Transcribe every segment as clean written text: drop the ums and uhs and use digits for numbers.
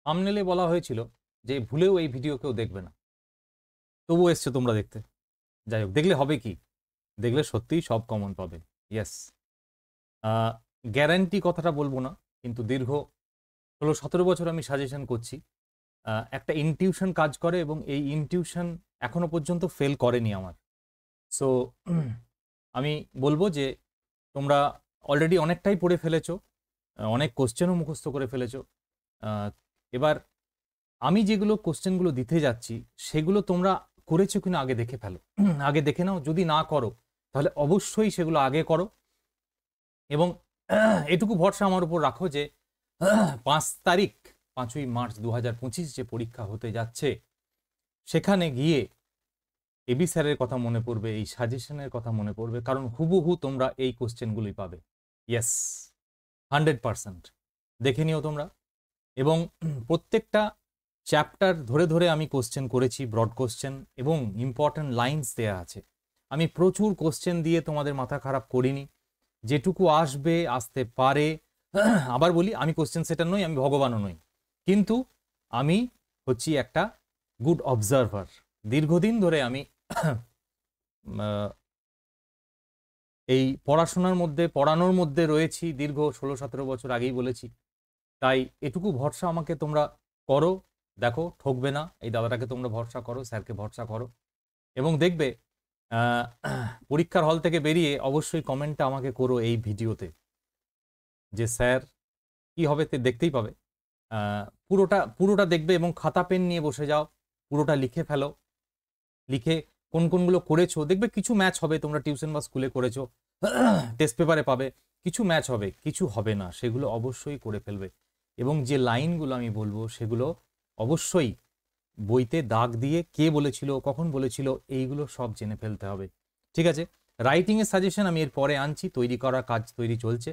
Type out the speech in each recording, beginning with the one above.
থাম্বনেলে বলা হয়েছিল যে ভুলেও এই ভিডিও কেউ দেখবে না, তবুও এসছো তোমরা দেখতে। যাই হোক, দেখলে হবে কি, দেখলে সত্যিই সব কমন পাবে। ইয়েস, গ্যারান্টি কথাটা বলবো না, কিন্তু দীর্ঘ 16-17 বছর আমি সাজেশন করছি। একটা ইনটিউশন কাজ করে এবং এই ইনটিউশন এখনো পর্যন্ত ফেল করেনি আমার। সো আমি বলবো যে তোমরা অলরেডি অনেকটাই পড়ে ফেলেছো, অনেক কোশ্চেনও মুখস্থ করে ফেলেছো। এবার আমি যেগুলো কোশ্চেনগুলো দিতে যাচ্ছি সেগুলো তোমরা করেছো কিনা আগে দেখে ফেলো, আগে দেখে নাও। যদি না করো তাহলে অবশ্যই সেগুলো আগে করো, এবং এটুকু ভরসা আমার উপর রাখো যে 5 তারিখ 5ই মার্চ 2025 যে পরীক্ষা হতে যাচ্ছে সেখানে গিয়ে এবি স্যারের কথা মনে পড়বে, এই সাজেশনের কথা মনে পড়বে, কারণ হুবহু তোমরা এই কোশ্চেনগুলোই পাবে। ইয়েস, 100% দেখে নিও তোমরা। এবং প্রত্যেকটা চ্যাপ্টার ধরে ধরে আমি কোশ্চেন করেছি, ব্রড কোশ্চেন এবং ইম্পর্ট্যান্ট লাইন্স দেয়া আছে। আমি প্রচুর কোশ্চেন দিয়ে তোমাদের মাথা খারাপ করিনি, যেটুকু আসবে আসতে পারে। আবার বলি, আমি কোশ্চেন সেটার নই, আমি ভগবানও নই, কিন্তু আমি হচ্ছি একটা গুড অবজারভার। দীর্ঘদিন ধরে আমি এই পড়াশোনার মধ্যে, পড়ানোর মধ্যে রয়েছি দীর্ঘ 16-17 বছর, আগেই বলেছি। তাই এটুকু ভরসা আমাকে তোমরা করো, দেখো ঠকবে না। এই দাদাটাকে তোমরা ভরসা করো, স্যারকে ভরসা করো, এবং দেখবে পরীক্ষার হল থেকে বেরিয়ে অবশ্যই কমেন্টটা আমাকে করো এই ভিডিওতে যে স্যার কি হবে, দেখতেই পাবে। পুরোটা দেখবে এবং খাতা পেন নিয়ে বসে যাও, পুরোটা লিখে ফেলো। লিখে কোন কোনগুলো করেছো দেখবে কিছু ম্যাচ হবে, তোমরা টিউশন বা স্কুলে করেছো, টেস্ট পেপারে পাবে। কিছু ম্যাচ হবে, কিছু হবে না, সেগুলো অবশ্যই করে ফেলবে। এবং যে লাইনগুলো আমি বলবো সেগুলো অবশ্যই বইতে দাগ দিয়ে কে বলেছিল, কখন বলেছিল, এইগুলো সব জেনে ফেলতে হবে। ঠিক আছে, রাইটিংয়ের সাজেশন আমি এর পরে আনছি, তৈরি করার কাজ তৈরি চলছে,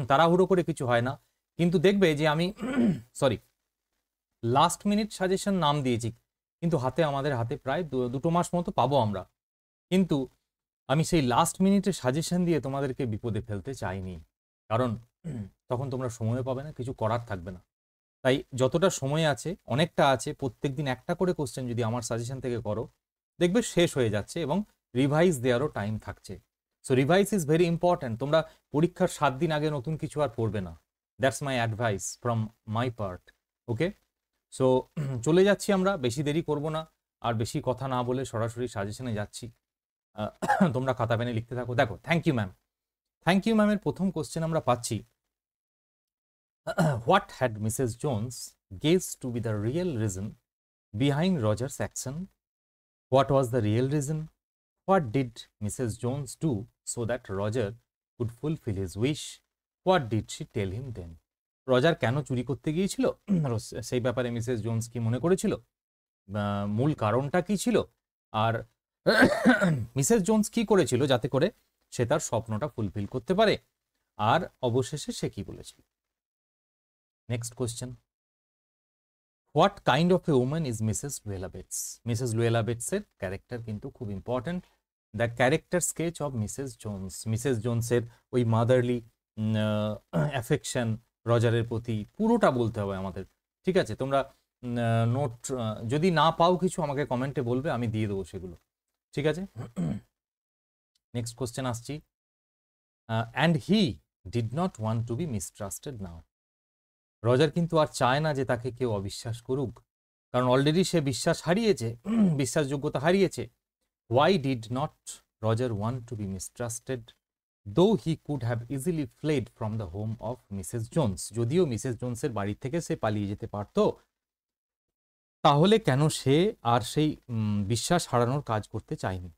তাড়াহুড়ো করে কিছু হয় না। কিন্তু দেখবে যে আমি সরি, লাস্ট মিনিট সাজেশন নাম দিয়েছি, কিন্তু আমাদের হাতে প্রায় 2 মাস মতো পাবো আমরা। কিন্তু আমি সেই লাস্ট মিনিটের সাজেশন দিয়ে তোমাদেরকে বিপদে ফেলতে চাইনি, কারণ তখন তোমরা সময় পাবে না, কিছু করার থাকবে না। তাই যতটা সময় আছে, অনেকটা আছে, প্রত্যেকদিন একটা করে কোশ্চেন যদি আমার সাজেশন থেকে করো দেখবে শেষ হয়ে যাচ্ছে এবং রিভাইজ দেওয়ারও টাইম থাকছে। So revise is very important. তোমরা পরীক্ষার 7 দিন আগে নতুন কিছু আর পড়বে না। That's my advice from my part. Okay, so চলে যাচ্ছি আমরা, বেশি দেরি করব না, আর বেশি কথা না বলে সরাসরি সাজেশনে যাচ্ছি। তোমরা খাতা পেনে লিখতে থাকো। দেখো, thank you ma'am. Thank you ম্যামের প্রথম কোশ্চেন আমরা পাচ্ছি, what had Mrs Jones guessed to be the real reason behind Roger's action? What was the real reason? What did Mrs. Jones do so that Roger could fulfill his wish? What did she tell him then? Roger কেন চুরি করতে গিয়েছিল, সেই ব্যাপারে Mrs Jones কি মনে করেছিল, মূল কারণটা কি ছিল, আর মিসেস জোন্স কি করেছিল যাতে করে সে তার স্বপ্নটা ফুলফিল করতে পারে, আর অবশেষে সে কি বলেছিল। Next question, what kind of a woman is Mrs Luella Bates? Mrs Luella বেটসের ক্যারেক্টার কিন্তু খুব important. The character sketch of Mrs Jones, Mrs জোন্সের ওই মাদারলি অ্যাফেকশন রজারের প্রতি, পুরোটা বলতে হবে আমাদের। ঠিক আছে, তোমরা নোট যদি না পাও কিছু আমাকে কমেন্টে বলবে, আমি দিয়ে দেবো সেগুলো। ঠিক আছে, নেক্সট কোশ্চেন আসছি, and he did not want to be mistrusted now. Roger কিন্তু আর চায় না যে তাকে কেউ অবিশ্বাস করুক, কারণ অলরেডি সে বিশ্বাস হারিয়েছে, বিশ্বাসযোগ্যতা হারিয়েছে। Why did not Roger want to be mistrusted though he could have easily fled from the home of Mrs Jones? যদিও মিসেস জোন্সের বাড়ি থেকে সে পালিয়ে যেতে পারত, তাহলে কেন সে আর সেই বিশ্বাস হারানোর কাজ করতে চায়নি?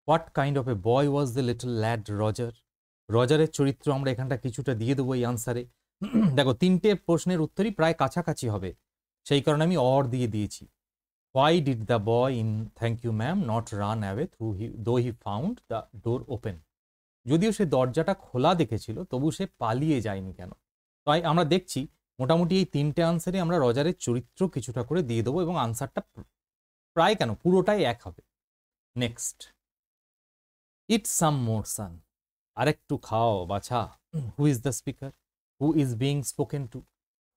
What kind of a boy was the little lad Roger? রজারের চরিত্র আমরা এখানটা কিছুটা দিয়ে দেবো এই আনসারে। দেখো, 3টে প্রশ্নের উত্তরই প্রায় কাছাকাছি হবে, সেই কারণে আমি অর দিয়ে দিয়েছি। Why did the boy in thank you ma'am not run away though he found the door open? যদিও সে দরজাটা খোলা দেখেছিল, তবু সে পালিয়ে যায়নি কেন? তাই আমরা দেখছি মোটামুটি এই 3টে আনসারে আমরা রজারের চরিত্র কিছুটা করে দিয়ে দেবো, এবং আনসারটা প্রায় কেন পুরোটাই এক হবে। নেক্সট, ইট সাম মোর সান, আরেকটু খাও বাছা। Who is the speaker? Who is being spoken to?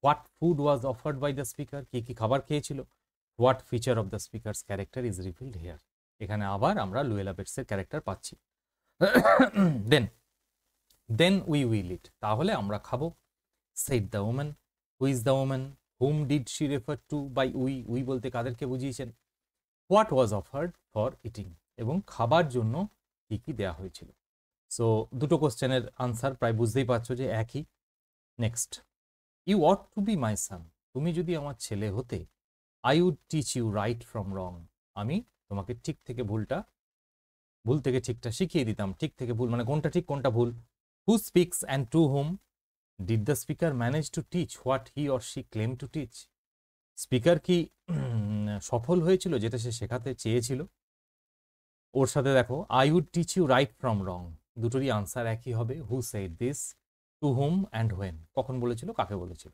What food was offered by the speaker, কি কি খাবার খেয়েছিল। What feature of the speaker's character is revealed here, এখানে আবার আমরা লুয়েলা বেটসের ক্যারেক্টার পাচ্ছি। দেন উই উইল ইট, তাহলে আমরা খাবো। Said the woman, who is the woman, whom did she refer to by we, we বলতে কাদেরকে বুঝিয়েছেন। What was offered for eating, এবং খাবার জন্য কি কি দেয়া হয়েছিল। সো দুটো কোশ্চেনের আনসার প্রায় বুঝতেই পারছো যে একই। Next, you ought to be my son, তুমি যদি আমার ছেলে হতে, I would teach you right from wrong, আমি তোমাকে ঠিক থেকে ভুলটা, ভুল থেকে ঠিকটা শিখিয়ে দিতাম। ঠিক থেকে ভুল মানে কোনটা ঠিক কোনটা ভুল। Who speaks and to whom did the speaker manage to teach what he or she claim to teach, speaker কি সফল হয়েছিল যেটা সে শেখাতে চেয়েছিল। ওর সাথে দেখো I would teach you right from wrong, দুটোরই আনসার একই হবে। Who said this, to whom and when, কখন বলেছিল কাকে বলেছিল।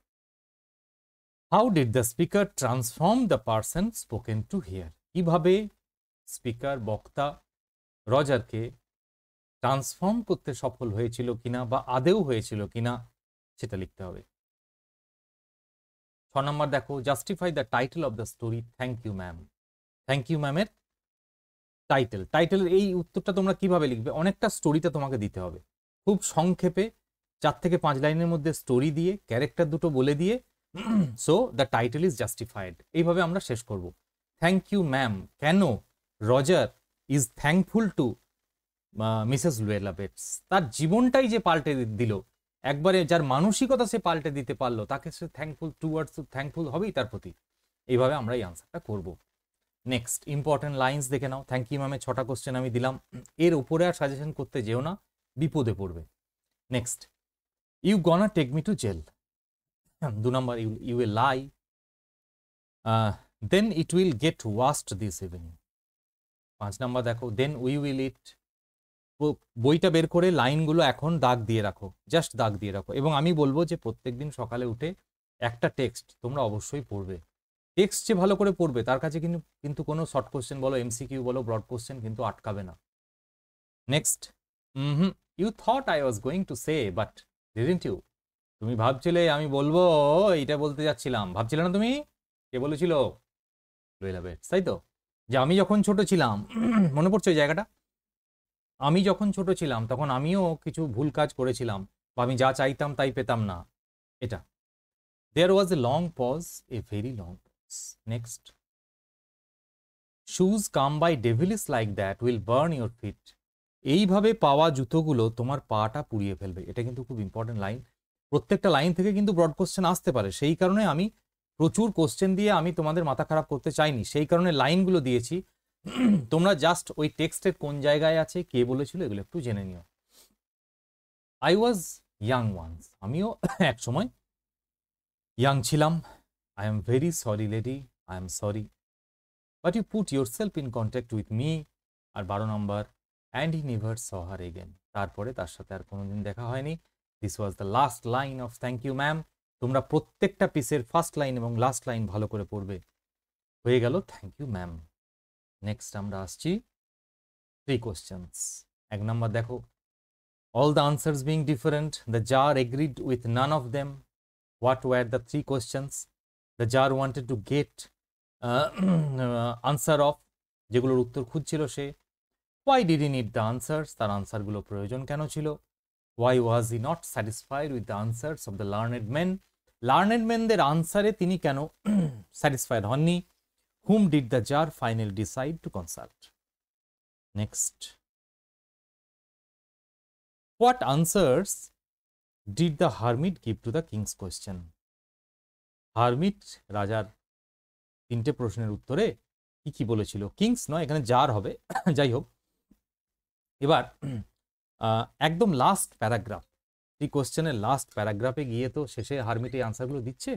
How did the speaker transform the person spoken to here, কিভাবে স্পিকার বক্তা রজারকে ট্রান্সফর্ম করতে সফল হয়েছিল কিনা বা আদেও হয়েছিল কিনা সেটা লিখতে হবে। 6 নম্বর দেখো, justify the title of the story thank you ma'am, thank you ম্যামের টাইটেল, টাইটেলের এই উত্তরটা তোমরা কিভাবে লিখবে, অনেকটা স্টোরিটা তোমাকে দিতে হবে, খুব সংক্ষেপে 4 থেকে 5 লাইনের মধ্যে স্টোরি দিয়ে ক্যারেক্টার দুটো বলে দিয়ে so the title is justified, এইভাবে আমরা শেষ করব। থ্যাংক ইউ ম্যাম, কেন Roger is thankful to Mrs Luella bets, তার জীবনটাই যে পাল্টে দিল, একবারে যার মানসিকতা সে পাল্টে দিতে পারলো, তাকে সে থ্যাঙ্কফুল টুয়ার্ডস, থ্যাঙ্কফুল হবেই তার প্রতি। এইভাবে আমরা এই আনসারটা করব। নেক্সট, ইম্পর্টেন্ট লাইন্স দেখে নাও। থ্যাংক ইউ ম্যামের 6টা কোশ্চেন আমি দিলাম, এর উপরে আর সাজেশন করতে যেও না, বিপদে পড়বে। Next, you gonna take me to jail, 2 নম্বর, you will lie, then it will get worst this evening. 5 নম্বর দেখো, দেন উই উইল ইট, বইটা বের করে লাইনগুলো এখন দাগ দিয়ে রাখো, জাস্ট দাগ দিয়ে রাখো। এবং আমি বলবো যে প্রত্যেকদিন সকালে উঠে একটা টেক্সট তোমরা অবশ্যই পড়বে। টেক্সট যে ভালো করে পড়বে তার কাছে কিন্তু কোনো শর্ট কোশ্চেন বলো, এমসিকিউ বলো, ব্রড কোশ্চেন কিন্তু আটকাবে না। Next, you thought I was going to say but didn't you, তুমি ভাবছিলে আমি বলবো, এটা বলতে যাচ্ছিলাম, ভাবছিলে না তুমি, কে বলেছিল, লুয়েলা বেটস, তাই তো। যে আমি যখন ছোট ছিলাম, মনে পড়ছে ওই জায়গাটা, আমি যখন ছোট ছিলাম তখন আমিও কিছু ভুল কাজ করেছিলাম, বা আমি যা চাইতাম তাই পেতাম না, এটা। There was a long pause, a very long pause. Next, shoes come by devilish like that will burn your feet, এইভাবে পাওয়া জুতোগুলো তোমার পাটা পুড়িয়ে ফেলবে। এটা কিন্তু খুব ইম্পর্টেন্ট লাইন, প্রত্যেকটা লাইন থেকে কিন্তু ব্রড কোশ্চেন আসতে পারে, সেই কারণে আমি প্রচুর কোশ্চেন দিয়ে আমি তোমাদের মাথা খারাপ করতে চাইনি, সেই কারণে লাইনগুলো দিয়েছি। তোমরা জাস্ট ওই টেক্সটের কোন জায়গায় আছে, কে বলেছিল, এগুলো একটু জেনে নিও। আই ওয়াজ ইয়াং ওয়ান্স, আমিও এক সময় ইয়াং ছিলাম। I am very sorry lady, I am sorry, but you put yourself in contact with me. আর 12 নম্বর, and he never saw her again, তারপরে তার সাথে আর কোনোদিন দেখা হয়নি। This was the last line of thank you ma'am. তোমরা প্রত্যেকটা পিসের ফার্স্ট লাইন এবং লাস্ট লাইন ভালো করে পড়বে। হয়ে গেল থ্যাংক ইউ ম্যাম। নেক্সট আমরা আসছি 3 কোশ্চেন্স। 1 নম্বর দেখো, all the answers being different, the jar agreed with none of them. What were the 3 questions the jar wanted to get answer of, যেগুলোর উত্তর খুঁজছিল সে। Why did he need the answers, তার আনসারগুলো প্রয়োজন কেন ছিল। Why was he not satisfied with the answers of the learned men, learned মেনদের আনসারে তিনি কেন স্যাটিসফাইড হননি। Whom did the jar finally decide to consult? Next, what answers did the hermit give to the king's question? Hermit রাজার 3টে প্রশ্নের উত্তরে কি কি বলেছিল। কিংস নয়, এখানে জার হবে, যাই হোক। এবার একদম লাস্ট প্যারাগ্রাফ, এই কোশ্চেনের লাস্ট প্যারাগ্রাফে গিয়ে তো শেষে হারমিট এই আনসারগুলো দিচ্ছে,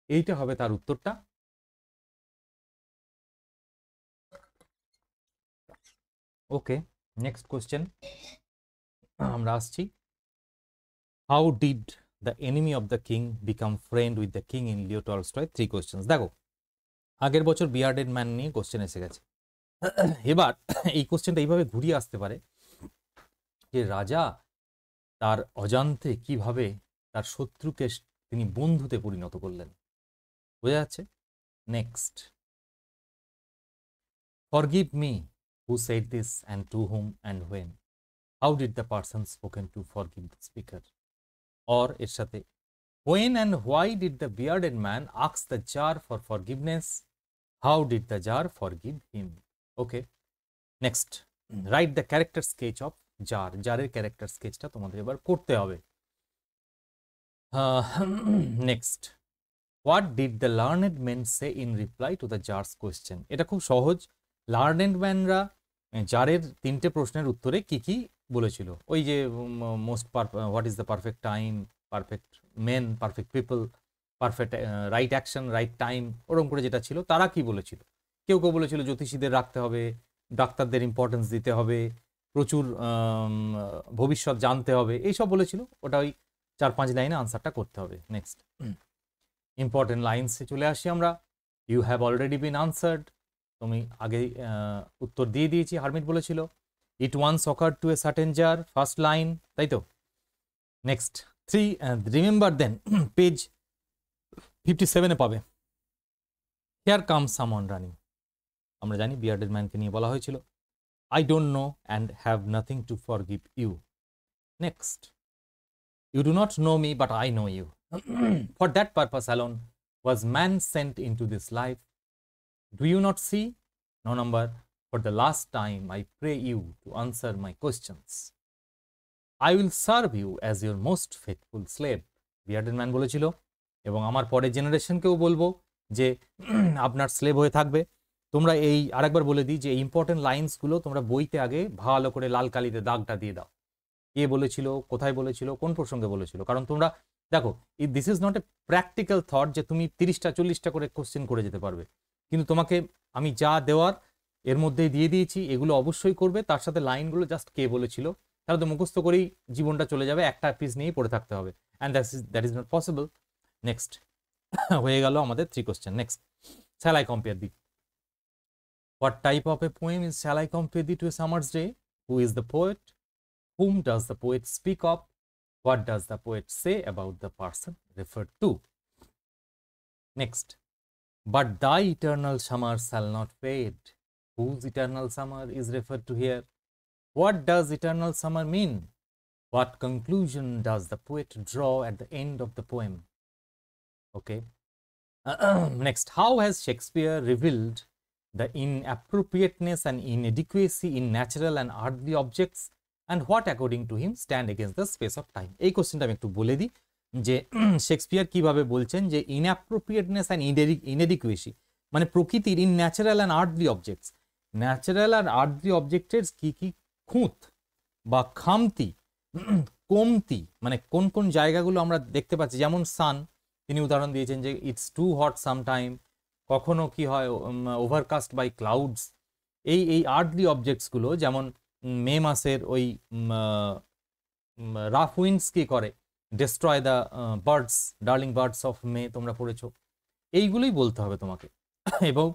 এইটা হবে তার উত্তরটা। ওকে, নেক্সট কোশ্চেন আমরা আসছি। How did the enemy of the king become friend with the king in Leo Tolstoy? 3 questions. দেখো, আগের বছর বিয়ার্ডেড ম্যান নিয়ে কোশ্চেন এসে গেছে। এবার এই কোশ্চেনটা এইভাবে ঘুরিয়ে আসতে পারে যে রাজা তার অজান্তে কিভাবে তার শত্রুকে তিনি বন্ধুতে পরিণত করলেন। বোঝা যাচ্ছে? Next, forgive me, who said this and to whom and when, how did the person spoken to forgive the speaker. Or এর সাথে, when and why did the bearded man ask the jar for forgiveness? How did the jar forgive him? Okay. Next, write the character sketch of jar. জারের character স্কেচটা তোমাদের এবার করতে হবে। Next, what did the learned men say in reply to the jars question. এটা খুব সহজ। Learned ম্যানরা জারের তিনটে প্রশ্নের উত্তরে কি কি বলেছিল, ওই যে most what is the perfect time, perfect men, perfect people, perfect right action, right time, ওরকম করে যেটা ছিল তারা কি বলেছিল। কেউ কেউ বলেছিল জ্যোতিষীদের রাখতে হবে, ডাক্তারদের ইম্পর্টেন্স দিতে হবে, প্রচুর ভবিষ্যৎ জানতে হবে, এইসব বলেছিল। ওটা ওই 4-5 লাইনে আনসারটা করতে হবে। নেক্সট, ইম্পর্টেন্ট লাইন্সে চলে আসি আমরা। You have already been answered, তুমি আগে উত্তর দিয়ে দিয়েছি। হারমিট বলেছিল it once occurred to a certain tsar, first line, তাই তো। নেক্সট, 3 রিমেম্বার দেন, পেজ 57-এ পাবে। হিয়ার কাম সামওয়ান রানিং, আমরা জানি বিয়ার্ডেড ম্যানকে নিয়ে বলা হয়েছিল। I don't know and have nothing to forgive you. Next, you do not know me but I know you. For that purpose alone was man sent into this life. Do you not see? No number, for the last time I pray you to answer my questions. I will serve you as your most faithful slave. Bearded man বলেছিল, এবং আমার পরের জেনারেশনকেও বলবো যে আপনার slave হয়ে থাকবে। তোমরা এই আরেকবার বলে দিই যে ইম্পর্টেন্ট লাইন্সগুলো তোমরা বইতে আগে ভালো করে লাল কালিতে দাগটা দিয়ে দাও। কে বলেছিল, কোথায় বলেছিল, কোন প্রসঙ্গে বলেছিল। কারণ তোমরা দেখো, this is not a practical thought যে তুমি 30টা 40টা করে কোশ্চেন করে যেতে পারবে, কিন্তু তোমাকে আমি যা দেওয়ার এর মধ্যেই দিয়ে দিয়েছি, এগুলো অবশ্যই করবে। তার সাথে লাইনগুলো জাস্ট কে বলেছিল, তাহলে তো মুখস্থ করেই জীবনটা চলে যাবে, একটা পিস নিয়েই পড়ে থাকতে হবে, and that is not possible. Next, হয়ে গেল আমাদের 3 question. Next, shall I compare thee, what type of a poem is shall I compare thee to a summer's day, who is the poet, whom does the poet speak of, what does the poet say about the person referred to. Next, but thy eternal summer shall not fade, whose eternal summer is referred to here, what does eternal summer mean, what conclusion does the poet draw at the end of the poem. Okay. Next, how has Shakespeare revealed the inappropriateness and inadequacy in natural and earthly objects, and what according to him stand against the space of time. এই কোশ্চেনটা আমি একটু বলে দিই যে Shakespeare কিভাবে বলছেন যে ইনঅ্যাপ্রোপ্রিয়েটনেস অ্যান্ড ইনএডিকুয়েসি মানে প্রকৃতির in natural and earthly objects, natural আর আর্থলি অবজেক্টের কি কি খুঁত বা খামতি, কমতি, মানে কোন কোন জায়গাগুলো আমরা দেখতে পাচ্ছি। যেমন সান, তিনি উদাহরণ দিয়েছেন যে ইটস টু হট সামটাইম, কখনো কি হয় ওভারকাস্ট বাই ক্লাউডস। এই আর্থলি অবজেক্টসগুলো যেমন মে মাসের ওই রাফ উইন্ডস কি করে, destroy the birds, darling birds of May, তোমরা পড়েছো। এইগুলোই বলতে হবে তোমাকে। এবং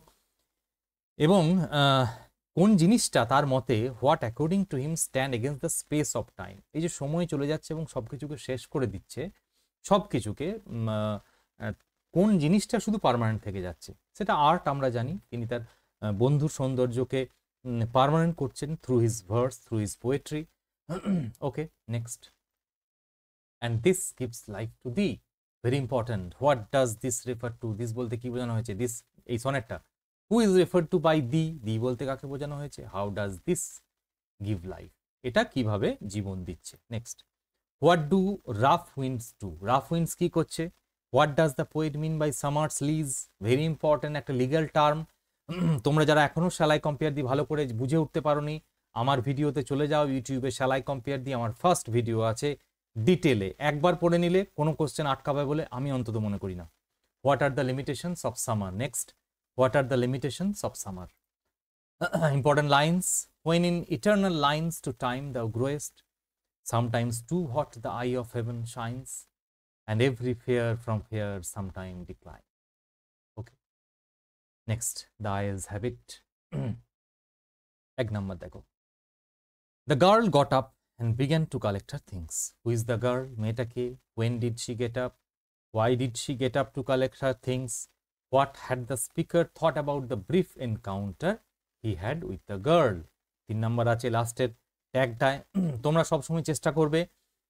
এবং কোন জিনিসটা তার মতে what according to him stand against the space of time. এই যে সময় চলে যাচ্ছে এবং সব কিছুকে শেষ করে দিচ্ছে, সব কিছুকে কোন জিনিসটা শুধু পার্মানেন্ট থেকে যাচ্ছে, সেটা আর্ট আমরা জানি। তিনি তার বন্ধুর সৌন্দর্যকে পার্মানেন্ট করছেন through his verse, through his poetry. Okay, next, and this gives life to thee, very important. What does this refer to, this বলতে কি বোঝানো হয়েছে, দিস এই সনেটটা। Who is refer to by thee, thee বলতে কাকে বোঝানো হয়েছে। How does this give life, এটা কিভাবে জীবন দিচ্ছে। Next, what do rough winds do, rough winds কি করছে। What does the poet mean by Summers lease, very important একটা লিগ্যাল টার্ম। তোমরা যারা এখনো শ্যালাই কম্পেয়ার দি ভালো করে বুঝে উঠতে পারোনি, আমার ভিডিওতে চলে যাও, ইউটিউবে শ্যালাই কম্পেয়ার দি আমার ফার্স্ট ভিডিও আছে, ডিটেলে একবার পড়ে নিলে কোনো কোশ্চেন আটকাবে বলে আমি অন্তত মনে করি না। What are the limitations of summer. Next, what are the limitations of summer. Important lines, when in eternal lines to time thou growest, sometimes too hot the eye of heaven shines, and every fear from fear sometime decline. Okay, next, the eyes have it. Egg number দেখো, the girl got up and began to collect her things. Who is the girl? মেয়েটা কে? When did she get up? Why did she get up to collect her things? What had the speaker thought about the brief encounter he had with the girl? 3 number আছে লাস্টের ট্যাগটায় তোমরা সবসময় চেষ্টা করবে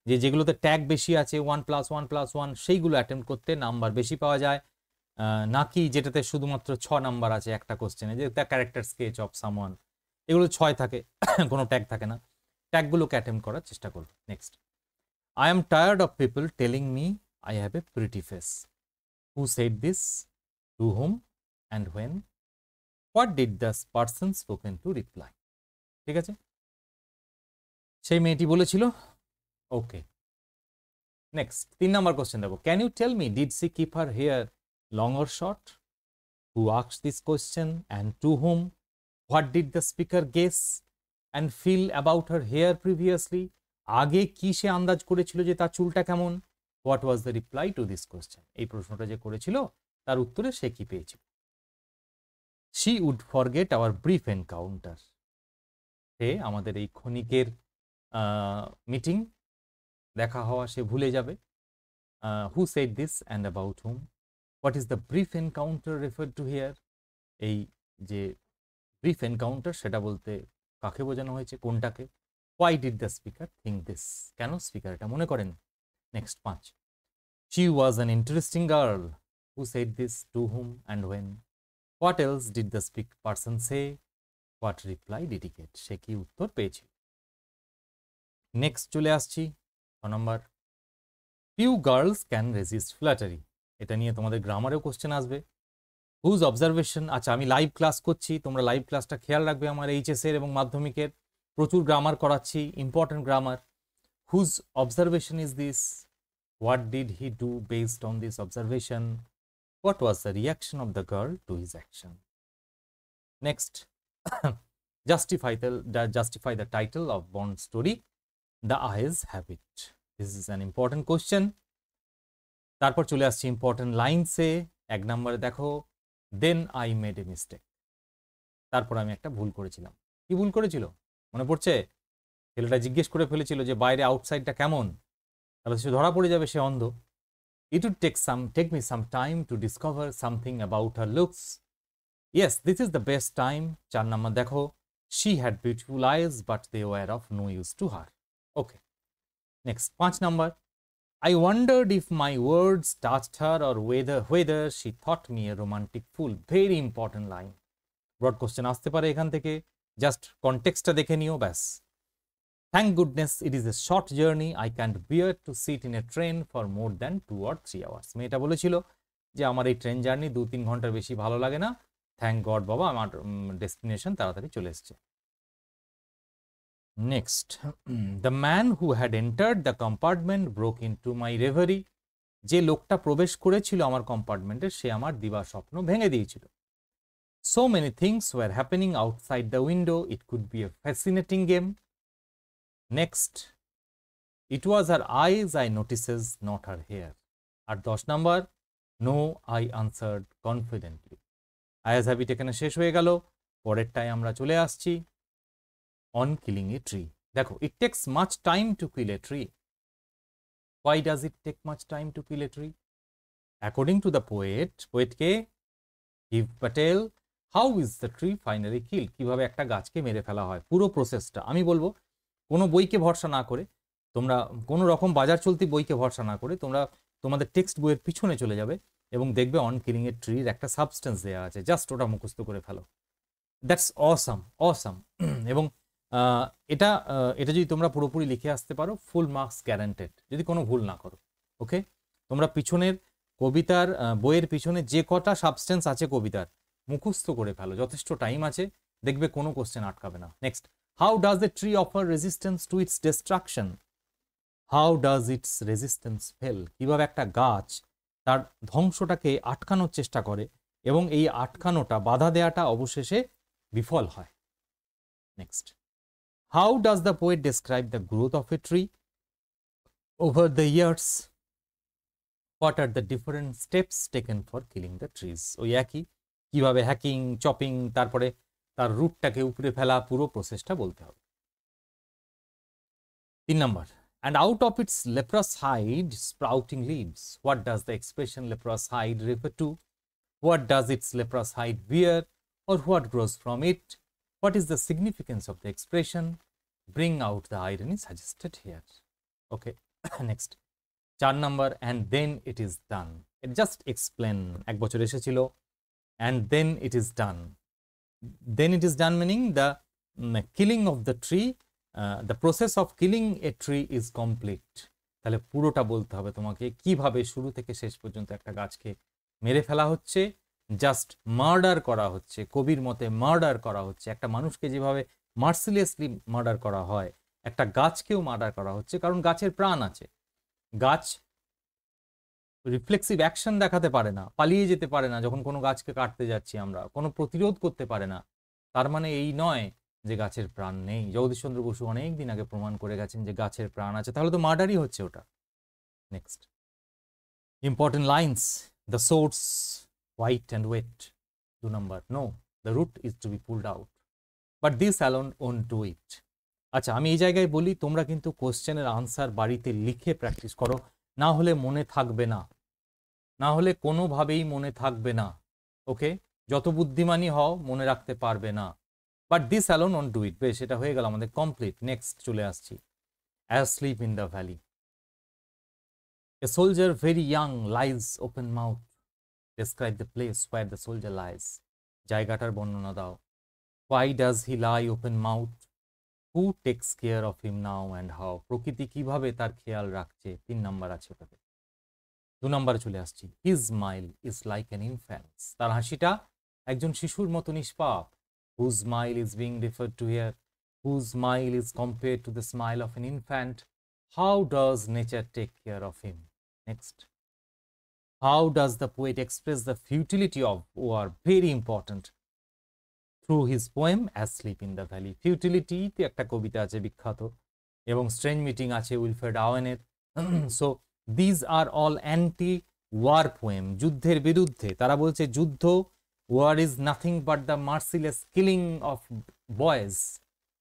যে যেগুলোতে tag বেশি আছে 1+1+1 সেইগুলো অ্যাটেম্প করতে, নাম্বার বেশি পাওয়া যায়, নাকি যেটাতে শুধুমাত্র 6 নাম্বার আছে একটা কোশ্চেনে, যে the character sketch of someone, এগুলো 6 থাকে, কোনো ট্যাগ থাকে না। ট্যাগগুলোকে অ্যাটেম্প করার চেষ্টা করবে। Next, I am tired of people telling me I have a pretty face. Who said this? To whom and when? What did the person spoken to reply? ঠিক আছে, সেই মেয়েটি বলেছিল। ওকে, নেক্সট 3 নাম্বার কোশ্চেন দেখো, can you tell me did she keep her hair long or short? Who asked this question and to whom? What did the speaker guess and feel about her hair previously? আগে কি সে আন্দাজ করেছিল যে তার চুলটা কেমন? What was the reply to this question? এই প্রশ্নটা যে করেছিল তার উত্তরে সে কি পেয়েছিল? She would forget our brief encounter, সে আমাদের এই ক্ষণিকের মিটিং, দেখা হওয়া সে ভুলে যাবে। হু said this and about hmm? What is the brief encounter refer to here? এই যে ব্রিফ এনকাউন্টার সেটা বলতে কাকে বোঝানো হয়েছে, কোনটাকে? Why did the speaker think this? কেন স্পিকার এটা মনে করেন? Next 5, she was an interesting girl. Who said this? To whom and when? What else did the person say? What reply did he get? সে কি উত্তর পেয়েছিল? Next চলে আসছি 6 নম্বর, few girls can resist flattery. এটা নিয়ে তোমাদের গ্রামারেও কোশ্চেন আসবে। হুজ অবজারভেশন, আচ্ছা আমি লাইভ ক্লাস করছি, তোমরা লাইভ ক্লাসটা খেয়াল রাখবে, আমার এইচএস এর এবং মাধ্যমিকের প্রচুর গ্রামার করাচ্ছি, important grammar. Whose observation is this? What did he do based on this observation? What was the reaction of the girl to his action? Next, justify the title of Bond's story, The Eyes Have It. This is an important question. তারপর চলে আসছে important লাইনসে। 1 নম্বরে দেখো, then I made a mistake, তারপর আমি একটা ভুল করেছিলাম। কি ভুল করেছিল মনে পড়ছে? ছেলেটা জিজ্ঞেস করে ফেলেছিল যে বাইরে আউটসাইডটা কেমন, তাহলে সে ধরা পড়ে যাবে সে অন্ধ। It would take me some time to discover something about her looks. Yes, this is the best time. 4 নম্বর দেখো, she had beautiful eyes but they were of no use to her. Okay, next 5 number, I wondered if my words touched her or whether she thought me a romantic fool. Very important line. Broad question আসতে পারে এখান থেকে, just কনটেক্সটটা দেখে নিও ব্যাস। Thank goodness it is a short journey. I can't bear to sit in a train for more than 2 or 3 hours. মেয়েটা বলেছিল যে আমার এই ট্রেন জার্নি 2-3 ঘন্টার বেশি ভালো লাগে না। থ্যাংক গড বাবা, আমার ডেস্টিনেশন তাড়াতাড়ি চলে এসছে। Next, the man who had entered the compartment broke into my reverie. যে লোকটা প্রবেশ করেছিল আমার কম্পার্টমেন্টে সে আমার দিবা স্বপ্ন ভেঙে দিয়েছিল। So many things were happening outside the window. It could be a fascinating game. Next, it was her eyes I notices, not her hair. At 10 number, no, I answered confidently. Ayaz habit এখানে শেষ হয়ে গেল। পরেরটায় আমরা চলে আসছি on killing a tree. দেখো, it takes much time to kill a tree. Why does it take much time to kill a tree? According to the পোয়েটকে Gieve Patel, how is the tree finally kill? কিভাবে একটা গাছকে মেরে ফেলা হয়, পুরো প্রসেসটা আমি বলবো। কোনো বইকে ভরসা না করে তোমরা, কোনো রকম বাজার চলতি বইকে ভরসা না করে তোমরা তোমাদের টেক্সট বইয়ের পিছনে চলে যাবে এবং দেখবে অন কিলিং এ ট্রির একটা সাবস্টেন্স দেওয়া আছে, জাস্ট ওটা মুখস্থ করে ফেলো। That's awesome awesome. এবং এটা যদি তোমরা পুরোপুরি লিখে আসতে পারো, ফুল মার্কস গ্যারান্টেড, যদি কোনো ভুল না করো। ওকে, তোমরা পিছনের কবিতার বইয়ের পিছনে যে কটা সাবস্টেন্স আছে কবিতার মুখস্থ করে ফেলো, যথেষ্ট টাইম আছে, দেখবে কোনো কোশ্চেন আটকাবে না। Next, how does a tree offer resistance to its destruction? How does its resistance fail? কিভাবে একটা গাছ তার ধ্বংসটাকে আটকানোর চেষ্টা করে এবং এই আটকানোটা, বাধা দেওয়াটা অবশেষে বিফল হয়। Next, how does the poet describe the growth of a tree over the years? What are the different steps taken for killing the trees? ওই একই, কিভাবে হ্যাকিং, চপিং, তারপরে তার রুটটাকে উপরে ফেলা, পুরো প্রসেসটা বলতে হবে। 3 নম্বর, and out of its leprous hide sprouting leaves. What does the expression leprous hide refer to? What does its leprous hide bear, or what grows from it? What is the significance of the expression? Bring out the irony suggested here. Okay, next 4 number, and then it is done. It just explain এক বছর এসেছিল, and then it is done. Then it is done meaning the killing of the tree, the process of killing a tree is complete. তাহলে পুরোটা বলতে হবে তোমাকে কিভাবে শুরু থেকে শেষ পর্যন্ত একটা গাছকে মেরে ফেলা হচ্ছে, জাস্ট মার্ডার করা হচ্ছে, কবির মতে মার্ডার করা হচ্ছে। একটা মানুষকে যেভাবে মার্সিলেসলি মার্ডার করা হয়, একটা গাছকেও মার্ডার করা হচ্ছে, কারণ গাছের প্রাণ আছে। গাছ রিফ্লেক্সিভ অ্যাকশন দেখাতে পারে না, পালিয়ে যেতে পারে না। যখন কোনো গাছকে কাটতে যাচ্ছি আমরা, কোনো প্রতিরোধ করতে পারে না, তার মানে এই নয় যে গাছের প্রাণ নেই। জগদীশচন্দ্র বসু অনেক দিন আগে প্রমাণ করে গেছেন যে গাছের প্রাণ আছে, তাহলে তো মার্ডারই হচ্ছে ওটা। Next important lines, the source white and wet. 2 number, no, the root is to be pulled out, but this alone won't do it. আচ্ছা, আমি এই জায়গায় বলি তোমরা কিন্তু কোশ্চেনের আনসার বাড়িতে লিখে প্র্যাকটিস করো, না হলে মনে থাকবে না, না হলে কোনোভাবেই মনে থাকবে না। ওকে, যত বুদ্ধিমানই হও মনে রাখতে পারবে না, but this alone won't do it. বেশ, এটা হয়ে গেল আমাদের কমপ্লিট। নেক্সট চলে আসছি, asleep in the valley. A soldier very young lies open mouth. Describe the place where the soldier lies. জায়গাটার বর্ণনা দাও। Why does he lie open mouth? Who takes care of him now and how? প্রকৃতি কিভাবে তার খেয়াল রাখছে। 3 number আছে ওটাতে। 2 নম্বরে চলে আসছি, his smile is like an infant's. তার হাসিটা একজন শিশুর মতো নিষ্পাপ। Whose smile is being referred to here, whose smile is compared to the smile of an infant. How does nature take care of him? Next, how does the poet express the futility of war? Very important. Through his poem asleep in the valley. ফিউটিলিটিতে একটা কবিতা আছে বিখ্যাত, এবং strange meeting আছে Wilfred আওয়েনের। So these are all anti war poem, যুদ্ধের বিরুদ্ধে। তারা বলছে যুদ্ধ, war is nothing but the merciless killing of boys,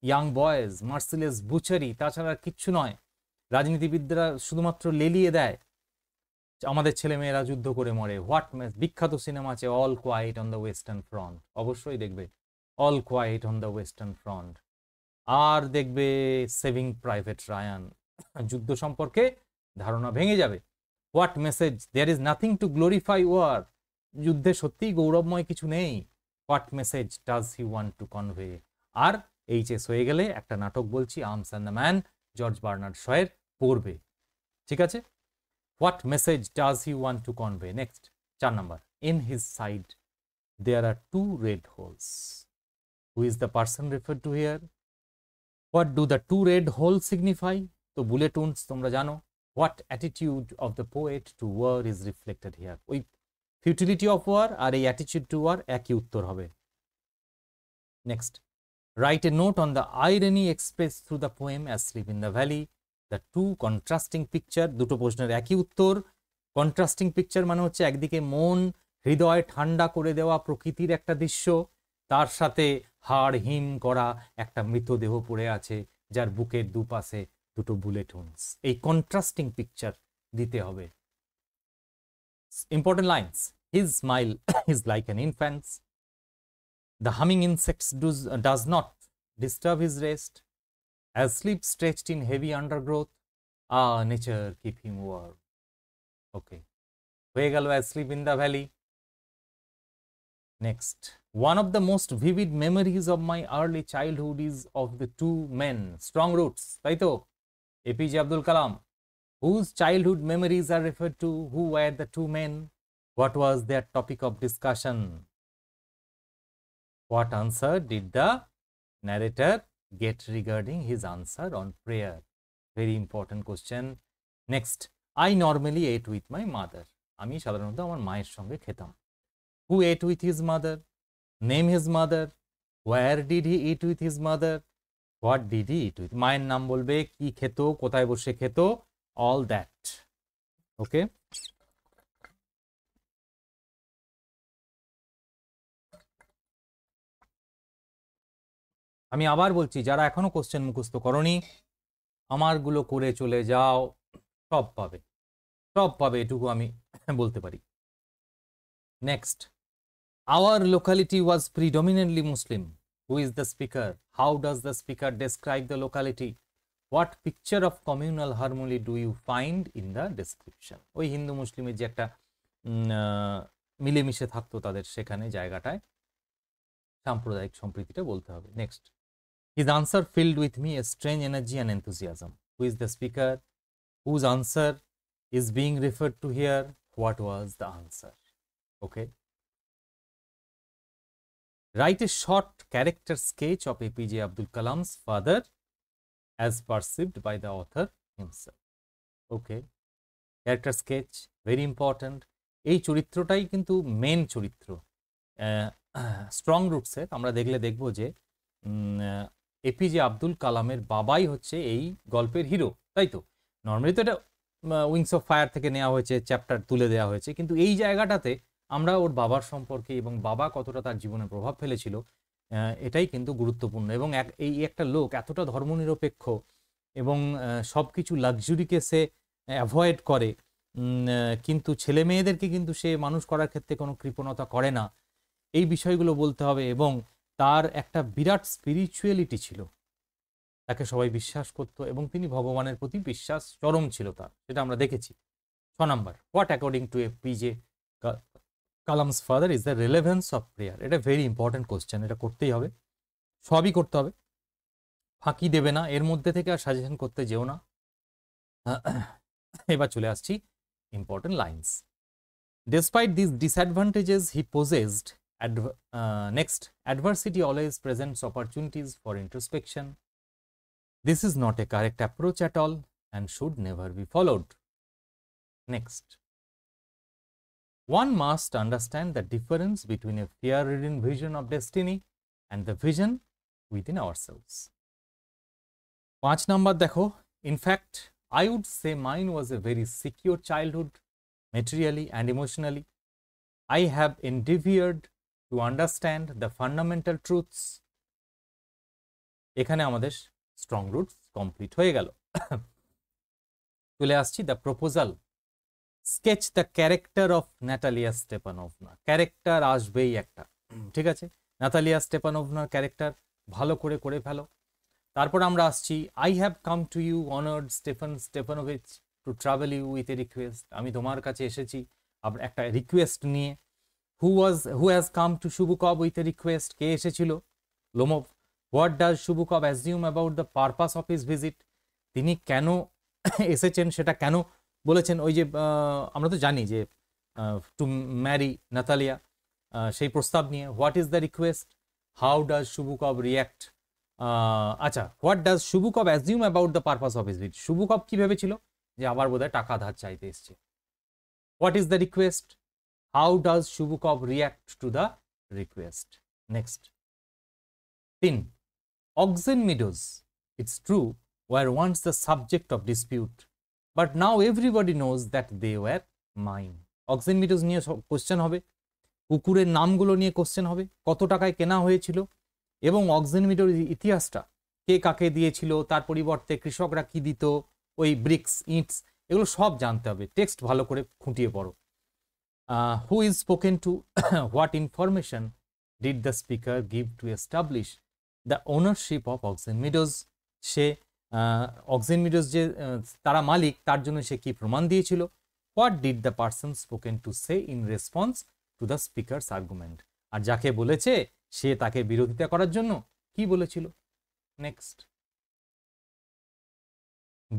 young boys, merciless butchery, তাছাড়া কিচ্ছু নয়। রাজনীতিবিদরা শুধুমাত্র লেলিয়ে দেয়, আমাদের ছেলেমেয়েরা যুদ্ধ করে মরে। হোয়াট ম্যাচ, বিখ্যাত সিনেমা আছে all quiet on the western front, অবশ্যই দেখবে all quiet on the western front. আর দেখবে সেভিং প্রাইভেট রায়ান। যুদ্ধ সম্পর্কে ধারণা ভেঙে যাবে। What message, there is nothing to glorify war. যুদ্ধে সত্যিই গৌরবময় কিছু নেই। What message does he want to convey? আর এইচএস হয়ে গেলে একটা নাটক বলছি, arms and the man, George Bernard শয়ের পড়বে, ঠিক আছে? What message does he want to convey? Next 4 number, in his side there are 2 red holes. Who is the person referred to here? What do the 2 red holes signify? তো বুলেটুনস তোমরা জানো। What attitude of the poet to war is reflected here? ওই futility of war আর এই attitude to war একই উত্তর হবে। Next, write a note on the irony express through the poem asleep in the valley. The 2 contrasting picture, দুটো প্রশ্নের একই উত্তর। কন্ট্রাস্টিং পিকচার মানে হচ্ছে একদিকে মন হৃদয় ঠান্ডা করে দেওয়া প্রকৃতির একটা দৃশ্য, তার সাথে হাড় হিম করা একটা মৃতদেহ পড়ে আছে যার বুকের দুপাশে 2 বুলেট হোলস। এই কন্ট্রাস্টিং পিকচার দিতে হবে। Important lines, his smile is like an infant's. The humming insects does not disturb his rest. As sleep stretched in heavy undergrowth, nature keep him warm. Okay, হয়ে গেল as sleep in the valley. Next, one of the most vivid memories of my early childhood is of the 2 men. Strong roots, তাই তো? APJ Abdul Kalam. Whose childhood memories are referred to? Who were the 2 men? What was their topic of discussion? What answer did the narrator get regarding his answer on prayer? Very important question. Next, I normally ate with my mother. আমি সাধারণত আমার মায়ের সঙ্গে খেতাম। Who ate with his mother? Name his mother. Where did he eat with his mother? What did he eat with? মায়ের নাম বলবে, কি খেত, কোথায় বসে খেত, all that. Okay? আমি আবার বলছি, যারা এখনো কোশ্চেন মুখস্থ করনি, আমারগুলো করে চলে যাও, সব পাবে, সব পাবে, এটুকু আমি বলতে পারি। Next, our locality was predominantly Muslim. Who is the speaker? How does the speaker describe the locality? What picture of communal harmony do you find in the description? ওই হিন্দু মুসলিমের যে একটা মিলেমিশে থাকতো তাদের সেখানে জায়গাটায় সাম্প্রদায়িক সম্প্রীতিটা বলতে হবে। Next, his answer filled with me a strange energy and enthusiasm. Who is the speaker? Whose answer is being referred to here? What was the answer? Okay. Write a short character sketch of APJ Abdul Kalam's father as perceived by the author himself. Okay. Character sketch, very important. এই চরিত্রটাই কিন্তু main চরিত্র strong রুটসের। আমরা দেখব যে APJ Abdul কালামের বাবাই হচ্ছে এই গল্পের হিরো, তাই তো? নর্মালি তো এটা উইংস অফ ফায়ার থেকে নেওয়া হয়েছে, চ্যাপ্টার তুলে দেওয়া হয়েছে, কিন্তু এই জায়গাটাতে আমরা ওর বাবার সম্পর্কে এবং বাবা কতটা তার জীবনে প্রভাব ফেলেছিল এটাই কিন্তু গুরুত্বপূর্ণ। এবং এই একটা লোক এতটা ধর্মনিরপেক্ষ এবং সব কিছু লাক্সুরিকে সে অ্যাভয়েড করে, কিন্তু ছেলে মেয়েদেরকে কিন্তু সে মানুষ করার ক্ষেত্রে কোনো কৃপণতা করে না, এই বিষয়গুলো বলতে হবে। এবং তার একটা বিরাট স্পিরিচুয়ালিটি ছিল, তাকে সবাই বিশ্বাস করত এবং তিনি ভগবানের প্রতি বিশ্বাস চরম ছিল তার, সেটা আমরা দেখেছি। 6 number, what according to APJ Kalam's father is the relevance of prayer? এটা ভেরি ইম্পর্টেন্ট কোশ্চেন, এটা করতেই হবে, সবই করতে হবে, ফাঁকি দেবে না, এর মধ্যে থেকে আর সাজেশন করতে যেও না। এবার চলে আসছি important lines. Despite these disadvantages he possessed, next, adversity always presents opportunities for introspection. This is not a correct approach at all and should never be followed. Next, one must understand the difference between a fear-ridden vision of destiny and the vision within ourselves. 5 number দেখো, in fact, I would say mine was a very secure childhood, materially and emotionally. I have endeavored to understand the fundamental truths. এখানে আমাদের strong roots complete হয়ে গেল। চলে আসছি the proposal. Sketch the character of Natalya Stepanovna. Character আসবেই একটা, ঠিক আছে? নাতালিয়া স্টেপানোভনার ক্যারেক্টার ভালো করে করে ফেলো। তারপর আমরা আসছি, I have come to you honoured Stefan Stefanovich to trouble you with a request. আমি তোমার কাছে এসেছি একটা রিকোয়েস্ট নিয়ে। হু হ্যাজ কাম টু শুভুকব উইথ এ রিকোয়েস্ট? কে এসেছিল? লোমভ। হোয়াট ডাজ শুভুকব assume about the purpose of his visit? তিনি কেন এসেছেন সেটা কেন বলেছেন? ওই যে আমরা তো জানি যে টু ম্যারি নাতালিয়া, সেই প্রস্তাব নিয়ে। What is the request? How does শুভুকব রিয়াক্ট? আচ্ছা, হোয়াট ডাজ শুভুকব assume about the purpose of his visit? শুভুকব কি ভেবেছিল? যে আবার বোধহয় টাকা ধার চাইতে এসছে। What is the request? How does শুভুকব react to the request? Next, 3, Oxen Meadows, it's true, were once the subject of dispute, but now everybody knows that they were mine. Oxen Meadows নিয়ে question হবে, কুকুরের নামগুলো নিয়ে question হবে, কত টাকায় কেনা হয়েছিল এবং অক্সেন মিডোর ইতিহাসটা, কে কাকে দিয়েছিল, তার পরিবর্তে কৃষকরা কি দিত, ওই ব্রিক্স, ইটস, এগুলো সব জানতে হবে। টেক্সট ভালো করে খুঁটিয়ে পড়ো। Who is spoken to? What information did the speaker give to establish the ownership of Oxen Meadows? সে অক্সেন মিডোজ যে তারা মালিক, তার জন্য সে কি প্রমাণ দিয়েছিল? What did the person spoken to say in response to the speaker's argument? আর যাকে বলেছে সে তাকে বিরোধিতা করার জন্য কি বলেছিল? Next,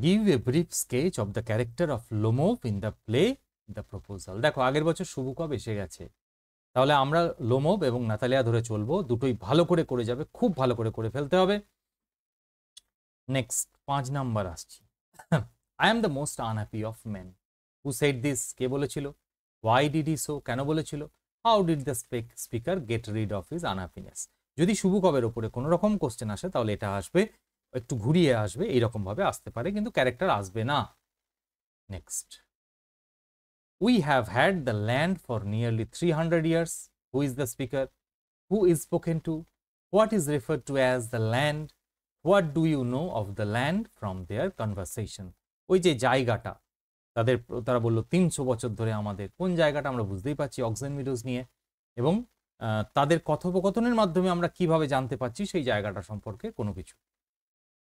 give a brief sketch of the character of Lomov in the play the proposal. দেখো, আগের বছর শুভুকব এসে গেছে, তাহলে আমরা লোমোভ এবং নাতালিয়া ধরে চলবো, দুটোই ভালো করে করে যাবে, খুব ভালো করে করে ফেলতে হবে। নেক্সট, 5 নাম্বার আসছি, I am the most unhappy of men. Who said this? কে বলেছিল? Why did he so? কেন বলেছিল? How did the speaker get rid of his unhappiness? যদি শুভুকবের উপরে কোনো রকম কোশ্চেন আসে তাহলে এটা আসবে, একটু ঘুরিয়ে আসবে, এইরকম ভাবে আসতে পারে, কিন্তু ক্যারেক্টার আসবে না। Next, we have had the land for nearly 300 years. Who is the speaker? Who is spoken to? What is referred to as the land? What do you know of the land from their conversation. ওই যে জায়গাটা তারা বললো 300 বছর ধরে আমাদের, কোন জায়গাটা আমরা বুঝতেই পারছি অক্সেন মিডোজ নিয়ে, এবং তাদের কথোপকথনের মাধ্যমে আমরা কিভাবে জানতে পারছি সেই জায়গাটা সম্পর্কে কোনো কিছু।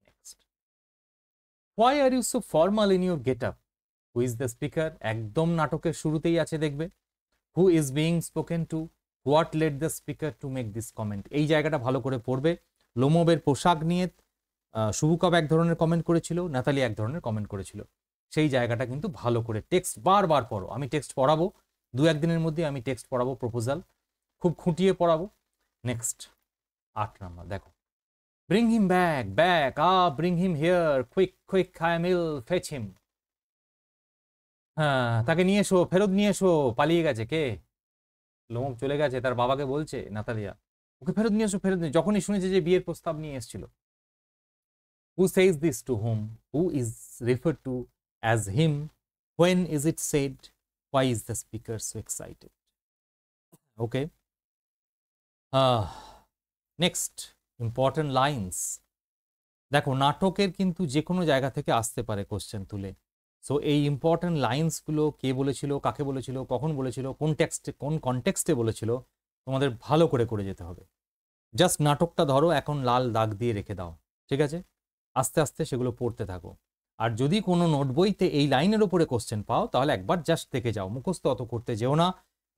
Next, why are you so formal in your get up, who is the speaker, একদম নাটকের শুরুতেই আছে দেখবে। Who is being spoken to, what led the speaker to make this comment, এই জায়গাটা ভালো করে পড়বে। লোমবের পোশাক নিয়ে শুভুকব এক ধরনের কমেন্ট করেছিল, নাতালি এক ধরনের কমেন্ট করেছিল, সেই জায়গাটা কিন্তু ভালো করে টেক্সট বারবার পড়ো। আমি টেক্সট পড়াবো 2-1 দিনের মধ্যে, আমি টেক্সট পড়াবো, প্রপোজাল খুব খুঁটিয়ে পড়াবো। নেক্সট 8 নাম্বার দেখো, bring him back, back, bring him here, quick quick, আইমিল ফেচ হিম। হ্যাঁ, তাকে নিয়ে এসো, ফেরত নিয়ে এসো। পালিয়ে গেছে কে? লোমক চলে গেছে, তার বাবাকে বলছে নাতালিয়া, ওকে ফেরত নিয়ে এসো, ফেরত নিয়ে, যখনই শুনেছে যে বিয়ের প্রস্তাব নিয়ে এসেছিল। Who says this to whom? Who is referred to as him? When is it said? Why is the speaker so excited? Okay. Next, important lines. দেখো, নাটকের কিন্তু যে কোনো জায়গা থেকে আসতে পারে কোশ্চেন তুলে। সো এই ইম্পর্টেন্ট লাইন্সগুলো কে বলেছিল, কাকে বলেছিল, কখন বলেছিল, কোন টেক্সটে, কোন কনটেক্সটে বলেছিল, তোমাদের ভালো করে করে যেতে হবে। জাস্ট নাটকটা ধরো, এখন লাল দাগ দিয়ে রেখে দাও, ঠিক আছে? আস্তে আস্তে সেগুলো পড়তে থাকো। আর যদি কোনো নোট বইতে এই লাইনের ওপরে কোশ্চেন পাও, তাহলে একবার জাস্ট দেখে যাও, মুখস্থ অত করতে যেও না,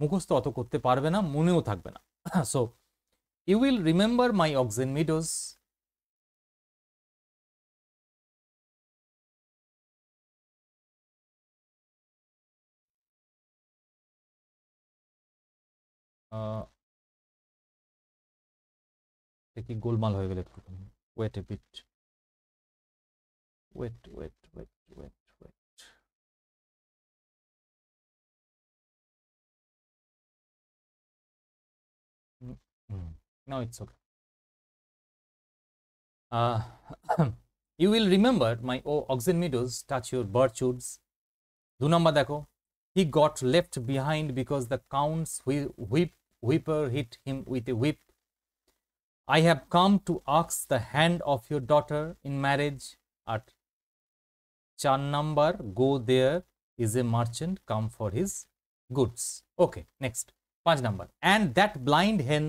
মুখস্থ অত করতে পারবে না, মনেও থাকবে না। So you will remember my Oxen Meadows, কি গোলমাল হয়ে গেল একটুখানি, wait a bit, wait wait wait wait wait. Now it's okay. You will remember my oxen meadows touch your birchwoods. 2 number দেখো, he got left behind because the count's whipper hit him with a whip. I have come to ask the hand of your daughter in marriage. At 4 number, go there is a merchant come for his goods. Okay, next 5 number, and that blind hen,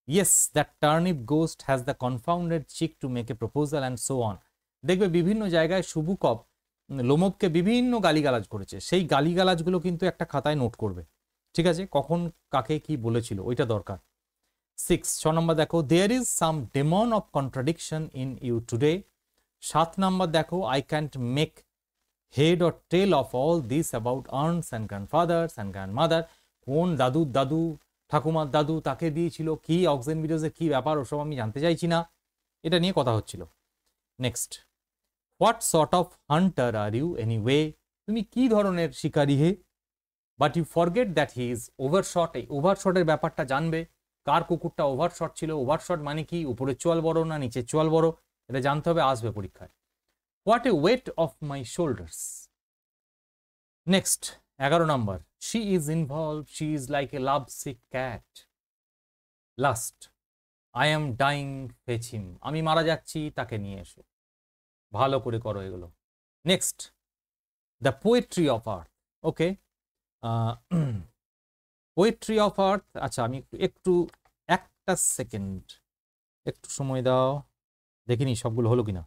yes, that turnip ghost has the confounded cheek to make a proposal, and so on. দেখবে বিভিন্ন জায়গায় শুভুকব লোমবকে বিভিন্ন গালিগালাজ করেছে, সেই গালিগালাজগুলো কিন্তু একটা খাতায় নোট করবে, ঠিক আছে? কখন কাকে কি বলেছিল ওইটা দরকার। 6 নম্বর দেখো, there is some demon of contradiction in you today. 7 নম্বর দেখো, I can't make head or tail of all this about আর্নস অ্যান্ড গ্র্যান্ডফাদার্স অ্যান্ড গ্র্যান্ডমাদার, কোন দাদুর দাদু, ঠাকুমার দাদু তাকে দিয়েছিল, কি অক্সেন মিডোজের কি ব্যাপার, ওসব আমি জানতে চাইছি না, এটা নিয়ে কথা হচ্ছিল। Next, what sort of hunter are you anyway, তুমি কি ধরনের শিকারী হে? But you forget that he is overshot, এই ওভারশটের ব্যাপারটা জানবে, কার কুকুরটা ওভারশট ছিল, ওভারশট মানে কি, উপরের চোয়াল বড় না নিচের চোয়াল বড়, এটা জানতে হবে, আসবে পরীক্ষায়। What a weight off my shoulders. Next 11 নম্বর, she is in love, she is like a lovesick cat. Last, I am dying, fetch him, আমি মারা যাচ্ছি, তাকে নিয়ে এসো। ভালো করে করো এগুলো। Next, the poetry of earth. Okay, poetry of আর্থ, আচ্ছা আমি একটু একটা সেকেন্ড, একটু সময় দাও, দেখিনি সবগুলো হলো কিনা।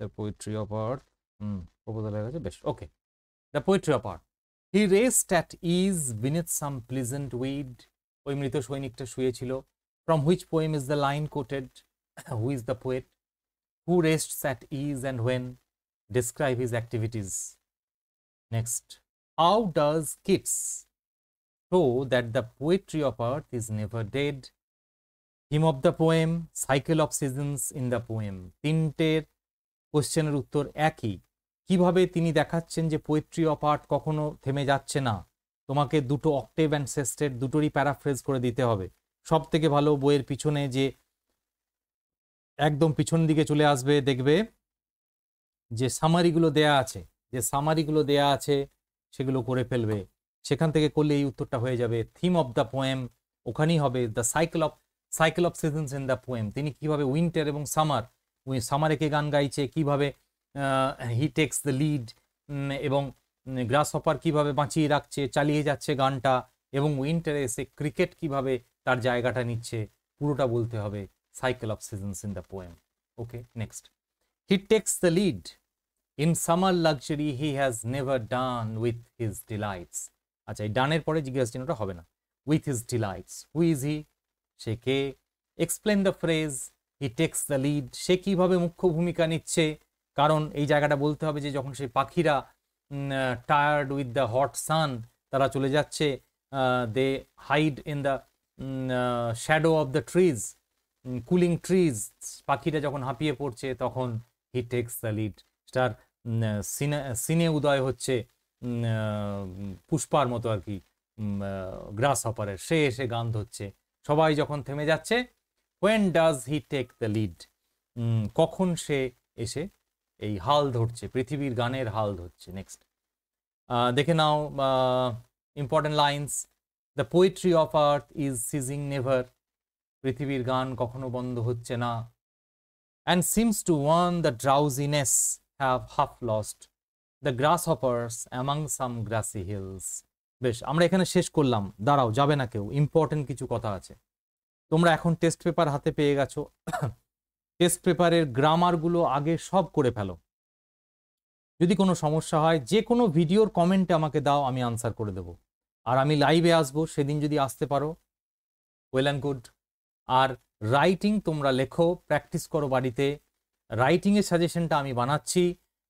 The poetry of earth, proposal হয়ে গেছে, বেশ, ওকে। The poetry of earth, he rest at ease beneath some pleasant weed, ওই মৃত সৈনিকটা শুয়েছিল। From which poem is the line quoted? Who is the poet? Who rests at ease and when? Describe his activities. Next, how does Keats show that the poetry of earth is never dead? Theme of the poem, cycle of seasons in the poem. তিনটের কোশ্চেনের উত্তর একই। কিভাবে তিনি দেখাচ্ছেন যে poetry of art কখনো থেমে যাচ্ছে না, তোমাকে দুটো অক্টেভ অ্যান্ড সেস্টেট দুটোরই প্যারাফ্রেজ করে দিতে হবে। সব থেকে ভালো বইয়ের পিছনে যে একদম পিছন দিকে চলে আসবে, দেখবে যে সামারিগুলো দেয়া আছে, সেগুলো করে ফেলবে। সেখান থেকে করলে এই উত্তরটা হয়ে যাবে। থিম অফ দ্য পোয়েম ওখানেই হবে, the cycle of seasons in the poem. তিনি কিভাবে উইন্টার এবং সামারে কে গান গাইছে, কিভাবে হি টেক্স দ্য লিড, এবং গ্রাস হপার কিভাবে বাঁচিয়ে রাখছে, চালিয়ে যাচ্ছে গানটা, এবং উইন্টারে এসে ক্রিকেট কিভাবে তার জায়গাটা নিচ্ছে, পুরোটা বলতে হবে cycle of seasons in the poem. Okay, next. He takes the lead in summer luxury he has never done with his delights. আচ্ছা, এই ডানের পরে জিজ্ঞাসা চিহ্নটা হবে না। With his delights, who is he, সে কে। Explain the phrase he takes the lead, সে কিভাবে মুখ্য ভূমিকা নিচ্ছে, কারণ এই জায়গাটা বলতে হবে যে যখন সেই পাখিরা tired with the hot sun, তারা চলে যাচ্ছে, they hide in the shadow of the trees, cooling trees, পাখিরা যখন হাঁপিয়ে পড়ছে তখন হি টেক্স দ্য লিড। তার সিনে উদয় হচ্ছে পুষ্পার মতো আর কি, গ্রাস হপারের, সে এসে গান ধরছে। সবাই যখন থেমে যাচ্ছে, when does he take the lead, কখন সে এসে এই হাল ধরছে, পৃথিবীর গানের হাল ধরছে। নেক্সট দেখে নাও important lines. The poetry of earth is ceasing never, পৃথিবীর গান কখনো বন্ধ হচ্ছে না। and seems to warn the drowsiness have half lost the grasshoppers among some grassy hills. বেশ, আমরা এখানে শেষ করলাম। দাঁড়াও, যাবে না কেউ, ইম্পর্টেন্ট কিছু কথা আছে। তোমরা এখন টেস্ট পেপার হাতে পেয়ে গেছো, টেস্ট পেপারের গ্রামারগুলো আগে সব করে ফেলো। যদি কোনো সমস্যা হয় যে কোনো ভিডিওর কমেন্টে আমাকে দাও, আমি আনসার করে দেব। আর আমি লাইভে আসবো, সেদিন যদি আসতে পারো ওয়েল অ্যান্ড গুড। আর রাইটিং তোমরা লেখো, প্র্যাকটিস করো বাড়িতে। রাইটিংয়ের সাজেশনটা আমি বানাচ্ছি,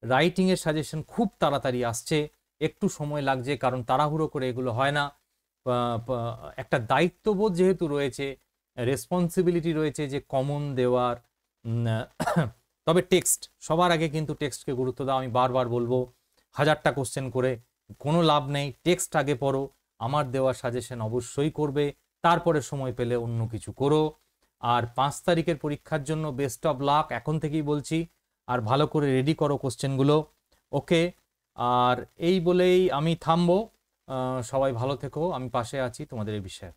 রাইটিংয়ের সাজেশন খুব তাড়াতাড়ি আসছে, একটু সময় লাগছে, কারণ তাড়াহুড়ো করে এগুলো হয় না। একটা দায়িত্ববোধ যেহেতু রয়েছে, রেসপন্সিবিলিটি রয়েছে যে কমন দেওয়ার। তবে টেক্সট সবার আগে কিন্তু টেক্সটকে গুরুত্ব দাও। আমি বারবার বলবো, 1000টা কোশ্চেন করে কোনো লাভ নেই, টেক্সট আগে পড়ো, আমার দেওয়া সাজেশন অবশ্যই করবে, তারপরে সময় পেলে অন্য কিছু করো। আর 5 তারিখের পরীক্ষার জন্য বেস্ট অফ লাক এখন থেকেই বলছি, আর ভালো করে রেডি করো কোশ্চেনগুলো। ওকে, আর এই বলেই আমি থামবো। সবাই ভালো থেকো, আমি পাশে আছি তোমাদের এই বিষয়ে।